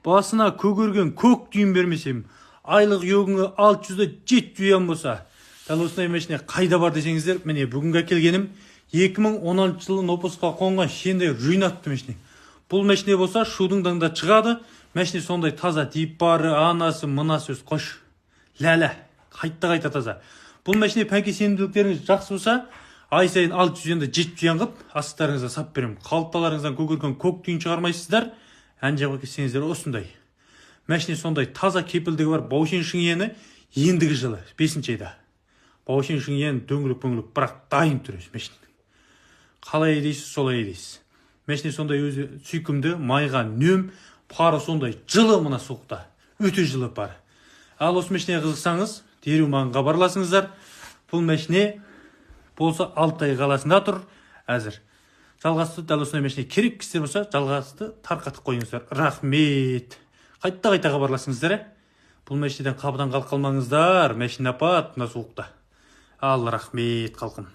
басына көгерген көк түйін бермесем, айлық йогыңы 600-700 юан болса, дәл осындай машина қайда бар десеңіздер, міне бүгінгі әкелгенім 2016 жылы нопусқа қонған шенде жүйнатты машина. Бұл машина болса шудың даңда шығады, машина сондай таза тиіп бары, анасы, мынасы өз қош. Ләлә, қайта таза. Бұл машина пәке сенімділіктеріңіз жақсы болса, ай сайын 600-700 юан қып, астықтарыңызға сап берем. Қалталарыңыздан көгерген көк түйін шығармайсыздар, әнжаға келсеңіздер осындай. Машина сондай таза кепілдігі бар. Баушен шыңені ендігі жылы 5-ші айда. Баушен шыңені дөңгілік-пөңгілік, бірақ дайын түрес машина. Қалай дейсіз, солай дейсіз. Машина сондай өзі сүйкімді, майға нөм, пары сондай жылы мына суықта. Өте жылы пары. Ал осы машинеге қызықсаңыз, дереу маған хабарласыңыздар. Бұл машина болса Алтай қаласында тұр әзір. Жалғасты дәл осындай машина керек кісілер болса, жалғасты тарқатып қойыңыздар. Рахмет. Қайта хабарласыңыздар. Бұл машинадан қапыдан қалып қалмаңыздар. Машина апат мына суықта. Ал рахмет қалқым.